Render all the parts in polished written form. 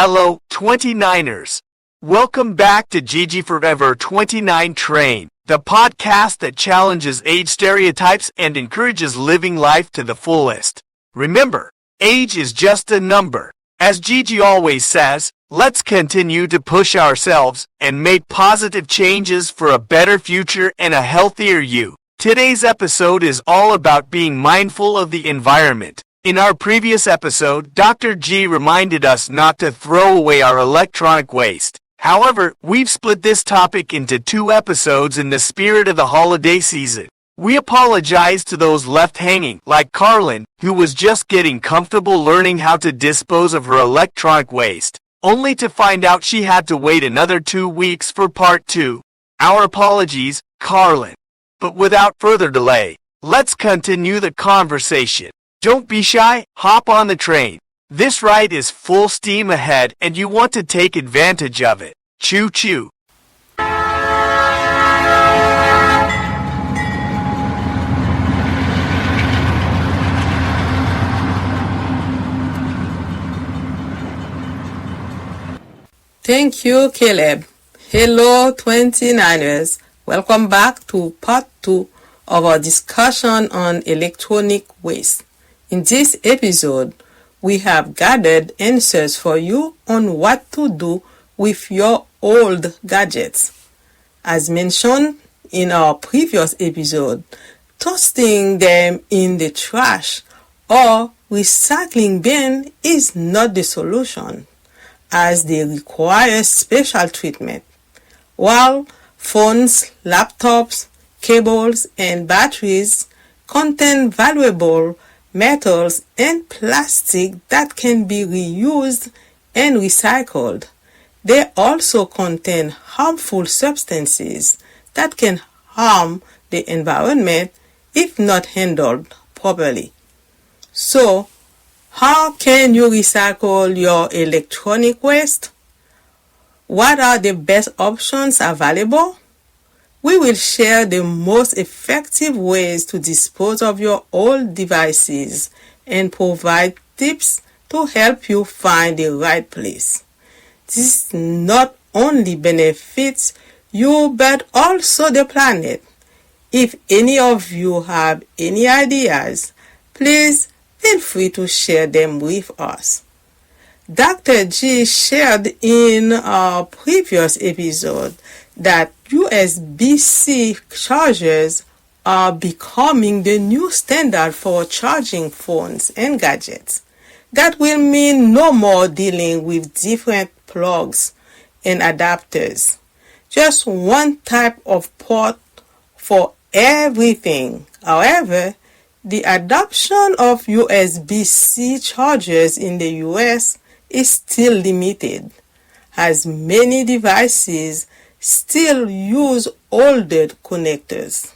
Hello, 29ers. Welcome back to Gigi Forever 29 Train, the podcast that challenges age stereotypes and encourages living life to the fullest. Remember, age is just a number. As Gigi always says, let's continue to push ourselves and make positive changes for a better future and a healthier you. Today's episode is all about being mindful of the environment. In our previous episode, Dr. G reminded us not to throw away our electronic waste. However, we've split this topic into 2 episodes in the spirit of the holiday season. We apologize to those left hanging, like Carlin, who was just getting comfortable learning how to dispose of her electronic waste, only to find out she had to wait another 2 weeks for part 2. Our apologies, Carlin. But without further delay, let's continue the conversation. Don't be shy, hop on the train. This ride is full steam ahead and you want to take advantage of it. Choo-choo. Thank you, Caleb. Hello, 29ers. Welcome back to part 2 of our discussion on electronic waste. In this episode, we have gathered answers for you on what to do with your old gadgets. As mentioned in our previous episode, tossing them in the trash or recycling bin is not the solution, as they require special treatment. While phones, laptops, cables, and batteries contain valuable metals and plastic that can be reused and recycled, they also contain harmful substances that can harm the environment if not handled properly. So, how can you recycle your electronic waste? What are the best options available? We will share the most effective ways to dispose of your old devices and provide tips to help you find the right place. This not only benefits you but also the planet. If any of you have any ideas, please feel free to share them with us. Dr. G shared in our previous episode that USB-C chargers are becoming the new standard for charging phones and gadgets. That will mean no more dealing with different plugs and adapters. Just one type of port for everything. However, the adoption of USB-C chargers in the US is still limited, as many devices still use older connectors.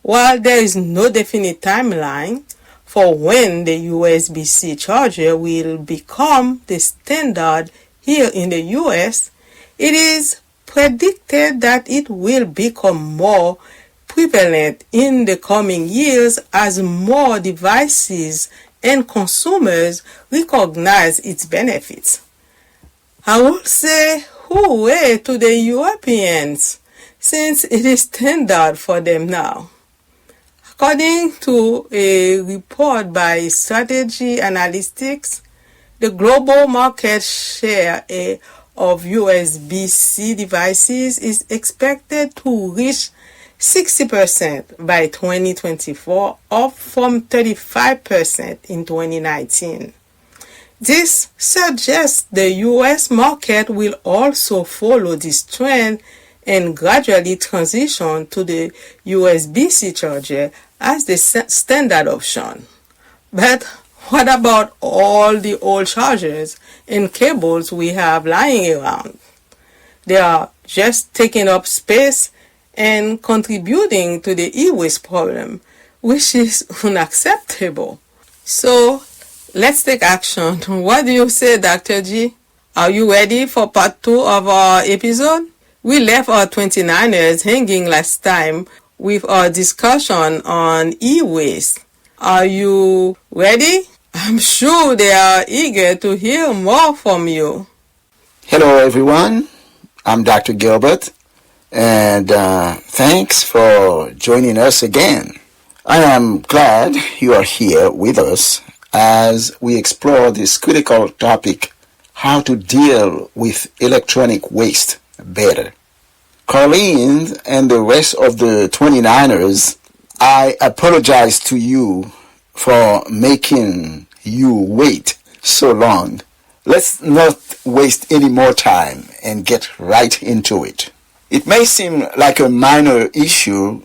While there is no definite timeline for when the USB-C charger will become the standard here in the US, it is predicted that it will become more prevalent in the coming years as more devices and consumers recognize its benefits. I will say hooray to the Europeans, since it is standard for them now. According to a report by Strategy Analytics, the global market share of USB-C devices is expected to reach 60% by 2024, up from 35% in 2019. This suggests the US market will also follow this trend and gradually transition to the USB-C charger as the standard option. But what about all the old chargers and cables we have lying around? They are just taking up space and contributing to the e-waste problem, which is unacceptable. So, let's take action. What do you say, Dr. G? Are you ready for part 2 of our episode? We left our 29ers hanging last time with our discussion on e-waste. Are you ready? I'm sure they are eager to hear more from you. Hello everyone, I'm Dr. Gilbert, and thanks for joining us again. I am glad you are here with us as we explore this critical topic, how to deal with electronic waste better. Carlene and the rest of the 29ers, I apologize to you for making you wait so long. Let's not waste any more time and get right into it. It may seem like a minor issue,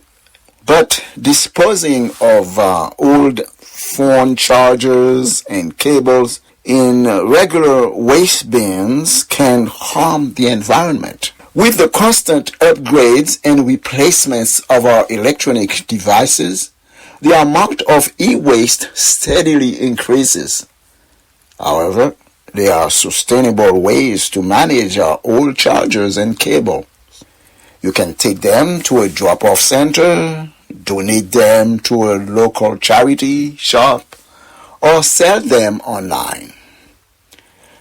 but disposing of old phone chargers and cables in regular waste bins can harm the environment. With the constant upgrades and replacements of our electronic devices, the amount of e-waste steadily increases. However, there are sustainable ways to manage our old chargers and cable. You can take them to a drop-off center, donate them to a local charity shop, or sell them online.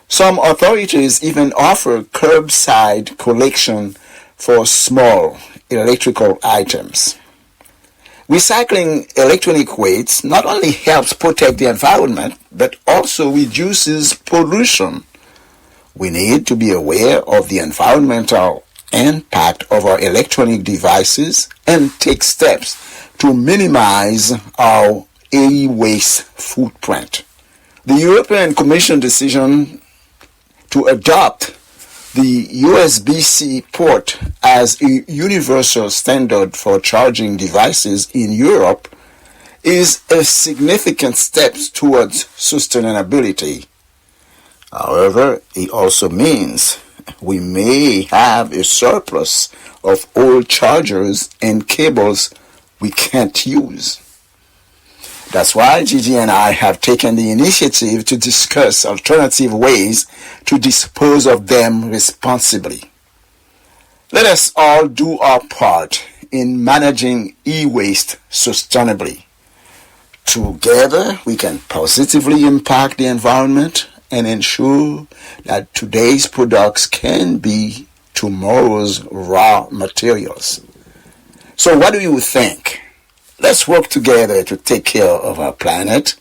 Some authorities even offer curbside collection for small electrical items. Recycling electronic waste not only helps protect the environment, but also reduces pollution. We need to be aware of the environmental impact of our electronic devices and take steps to minimize our e-waste footprint. The European Commission decision to adopt the USB-C port as a universal standard for charging devices in Europe is a significant step towards sustainability. However, it also means we may have a surplus of old chargers and cables we can't use. That's why Gigi and I have taken the initiative to discuss alternative ways to dispose of them responsibly. Let us all do our part in managing e-waste sustainably. Together, we can positively impact the environment and ensure that today's products can be tomorrow's raw materials. So what do you think? Let's work together to take care of our planet.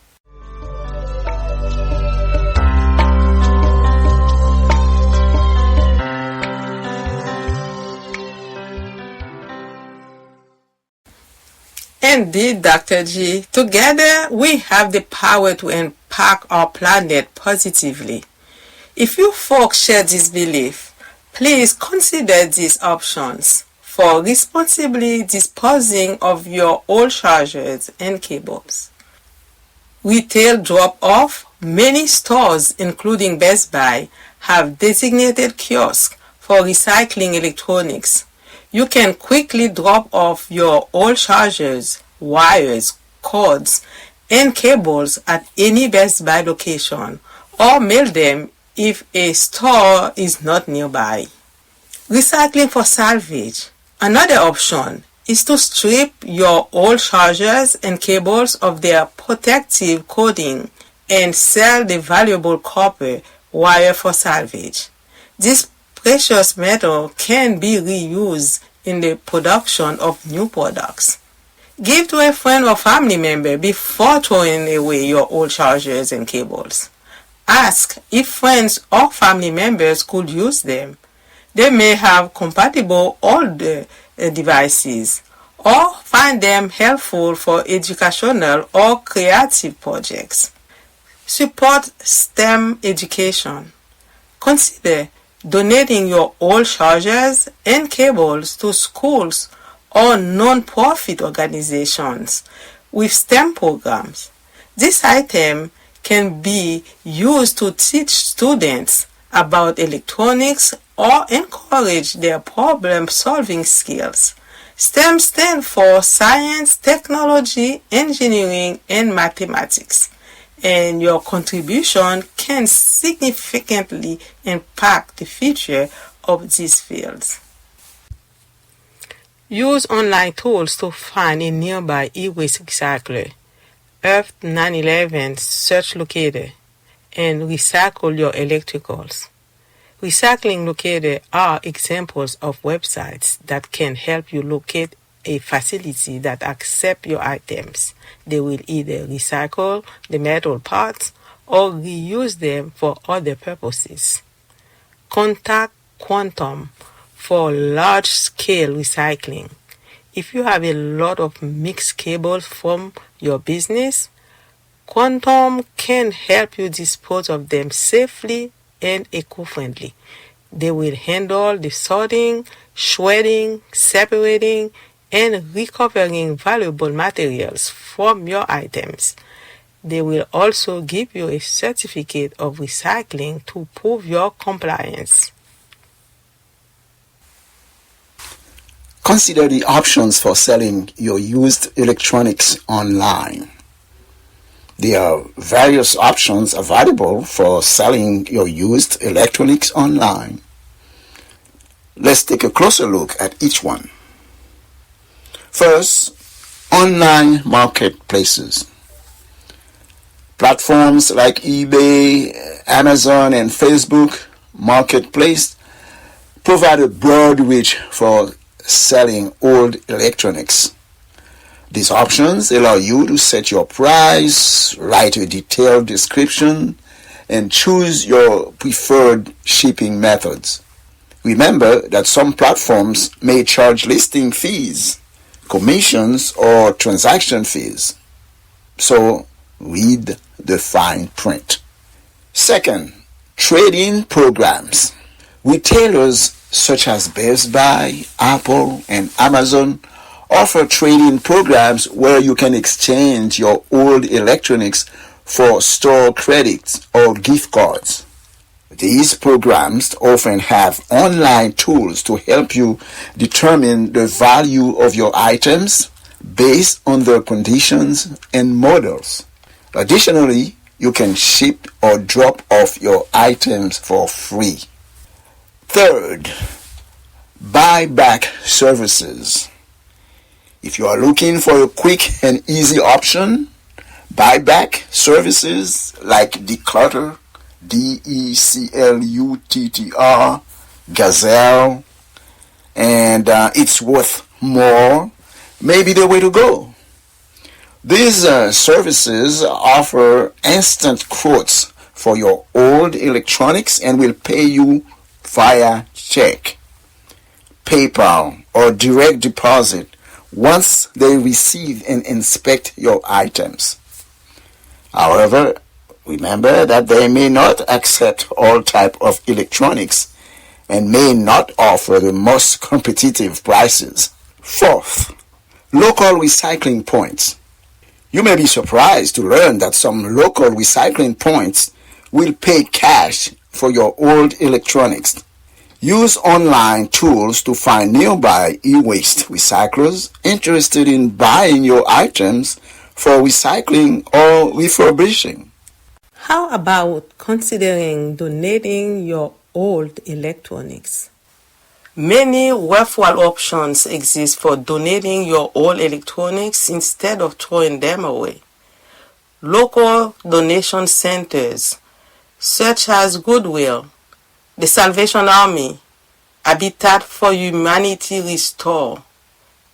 Indeed, Dr. G. Together, we have the power to impact our planet positively. If you folks share this belief, please consider these options for responsibly disposing of your old chargers and cables. Retail drop-off. Many stores, including Best Buy, have designated kiosks for recycling electronics. You can quickly drop off your old chargers, wires, cords, and cables at any Best Buy location or mail them if a store is not nearby. Recycling for salvage. Another option is to strip your old chargers and cables of their protective coating and sell the valuable copper wire for salvage. This precious metal can be reused in the production of new products. Give to a friend or family member before throwing away your old chargers and cables. Ask if friends or family members could use them. They may have compatible old devices or find them helpful for educational or creative projects. Support STEM education. Consider donating your old chargers and cables to schools or non-profit organizations with STEM programs. This item can be used to teach students about electronics or encourage their problem-solving skills. STEM stands for science, technology, engineering, and mathematics, and your contribution can significantly impact the future of these fields. Use online tools to find a nearby e-waste recycler. Earth 911 search locator and recycle your electricals. Recycling Locator are examples of websites that can help you locate a facility that accepts your items. They will either recycle the metal parts or reuse them for other purposes. Contact Quantum for large-scale recycling. If you have a lot of mixed cables from your business, Quantum can help you dispose of them safely and eco-friendly. They will handle the sorting, shredding, separating, and recovering valuable materials from your items. They will also give you a certificate of recycling to prove your compliance. Consider the options for selling your used electronics online. There are various options available for selling your used electronics online. Let's take a closer look at each one. First, online marketplaces. Platforms like eBay, Amazon, and Facebook Marketplace provide a broad reach for selling old electronics. These options allow you to set your price, write a detailed description, and choose your preferred shipping methods. Remember that some platforms may charge listing fees, commissions, or transaction fees. So read the fine print. Second, trade-in programs. Retailers such as Best Buy, Apple, and Amazon offer trade-in programs where you can exchange your old electronics for store credits or gift cards. These programs often have online tools to help you determine the value of your items based on their conditions and models. Additionally, you can ship or drop off your items for free. Third, buyback services. If you are looking for a quick and easy option, buyback services like Declutter, DECLUTTR, Gazelle, and It's Worth More may be the way to go. These services offer instant quotes for your old electronics and will pay you via check, PayPal, or direct deposit once they receive and inspect your items. However, remember that they may not accept all types of electronics and may not offer the most competitive prices. Fourth, local recycling points. You may be surprised to learn that some local recycling points will pay cash for your old electronics. Use online tools to find nearby e-waste recyclers interested in buying your items for recycling or refurbishing. How about considering donating your old electronics? Many worthwhile options exist for donating your old electronics instead of throwing them away. Local donation centers such as Goodwill, the Salvation Army, Habitat for Humanity Restore,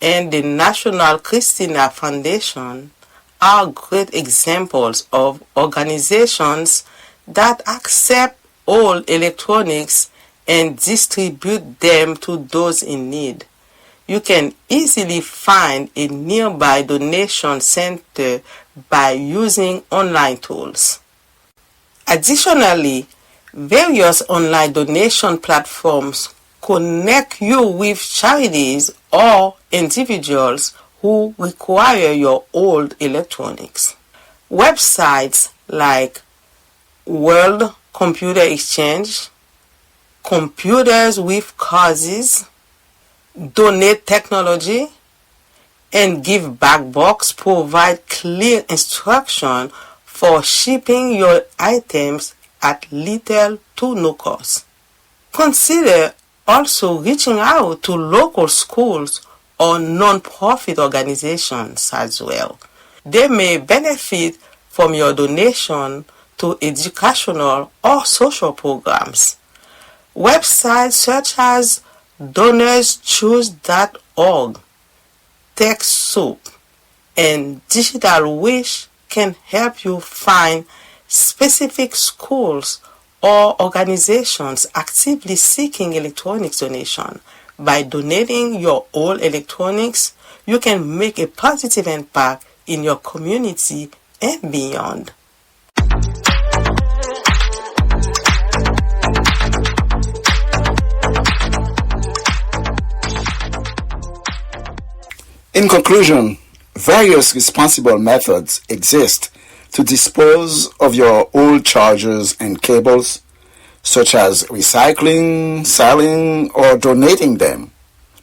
and the National Christina Foundation are great examples of organizations that accept old electronics and distribute them to those in need. You can easily find a nearby donation center by using online tools. Additionally, various online donation platforms connect you with charities or individuals who require your old electronics. Websites like World Computer Exchange, Computers with Causes, Donate Technology, and Give Back Box provide clear instruction for shipping your items at little to no cost. Consider also reaching out to local schools or non-profit organizations as well. They may benefit from your donation to educational or social programs. Websites such as donorschoose.org, TechSoup, and Digital Wish can help you find specific schools or organizations actively seeking electronics donation. By donating your old electronics, you can make a positive impact in your community and beyond. In conclusion, various responsible methods exist to dispose of your old chargers and cables, such as recycling, selling, or donating them.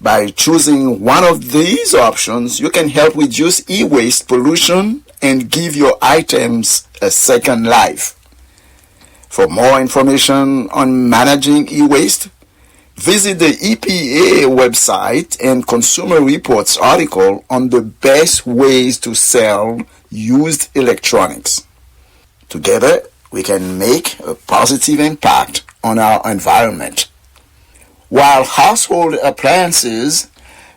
By choosing one of these options, you can help reduce e-waste pollution and give your items a second life. For more information on managing e-waste, visit the EPA website and Consumer Reports article on the best ways to sell used electronics. Together, we can make a positive impact on our environment. While household appliances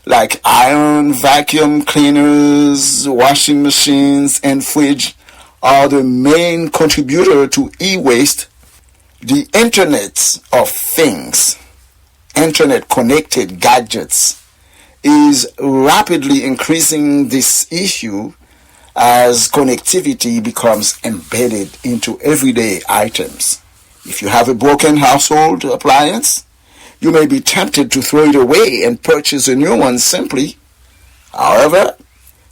like iron, vacuum cleaners, washing machines, and fridge are the main contributor to e-waste, the Internet of Things, Internet-connected gadgets, is rapidly increasing this issue as connectivity becomes embedded into everyday items. If you have a broken household appliance, you may be tempted to throw it away and purchase a new one simply. However,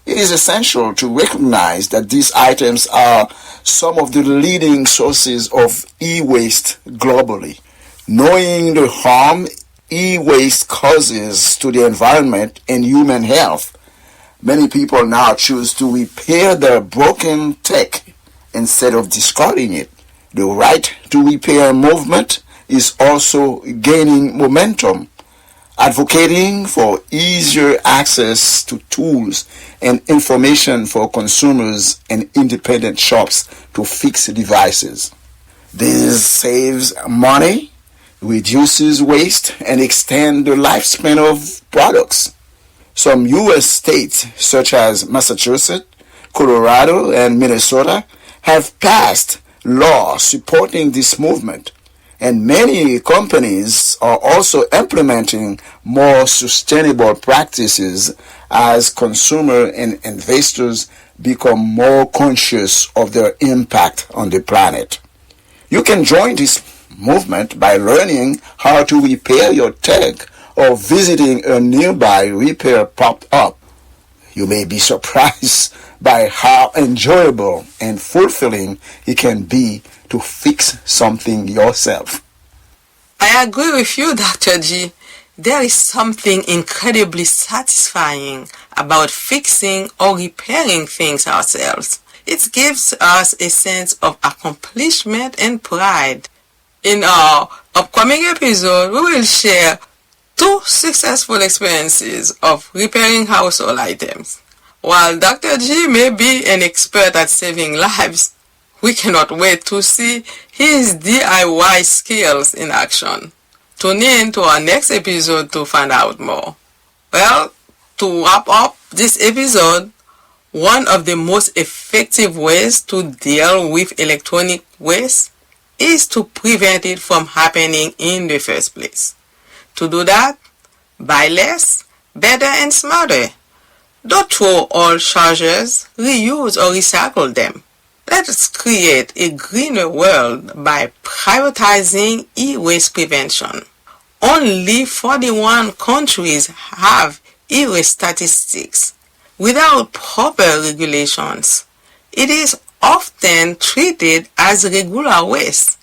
it is essential to recognize that these items are some of the leading sources of e-waste globally. Knowing the harm e-waste causes to the environment and human health, many people now choose to repair their broken tech instead of discarding it. The right to repair movement is also gaining momentum, advocating for easier access to tools and information for consumers and independent shops to fix devices. This saves money, reduces waste, and extends the lifespan of products. Some U.S. states, such as Massachusetts, Colorado, and Minnesota, have passed laws supporting this movement, and many companies are also implementing more sustainable practices as consumers and investors become more conscious of their impact on the planet. You can join this movement by learning how to repair your tech or visiting a nearby repair pop-up. You may be surprised by how enjoyable and fulfilling it can be to fix something yourself. I agree with you, Dr. G. There is something incredibly satisfying about fixing or repairing things ourselves. It gives us a sense of accomplishment and pride. In our upcoming episode, we will share 2 successful experiences of repairing household items. While Dr. G may be an expert at saving lives, we cannot wait to see his DIY skills in action. Tune in to our next episode to find out more. Well, to wrap up this episode, one of the most effective ways to deal with electronic waste is to prevent it from happening in the first place. To do that, buy less, better, and smarter. Don't throw all chargers, reuse or recycle them. Let's create a greener world by prioritizing e-waste prevention. Only 41 countries have e-waste statistics. Without proper regulations, it is often treated as regular waste.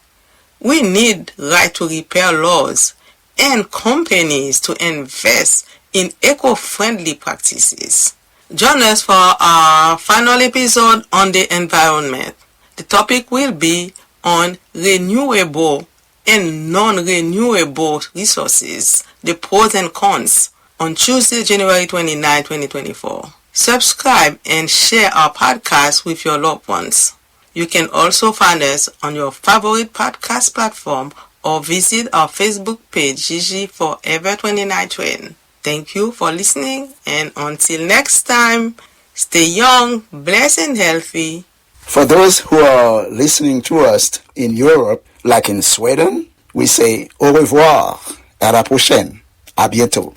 We need right to repair laws and companies to invest in eco-friendly practices. Join us for our final episode on the environment. The topic will be on renewable and non-renewable resources, the pros and cons, on Tuesday, January 29, 2024. Subscribe and share our podcast with your loved ones. You can also find us on your favorite podcast platform or visit our Facebook page, Gigi Forever 29 Train. Thank you for listening, and until next time, stay young, blessed, and healthy. For those who are listening to us in Europe, like in Sweden, we say au revoir, à la prochaine, à bientôt.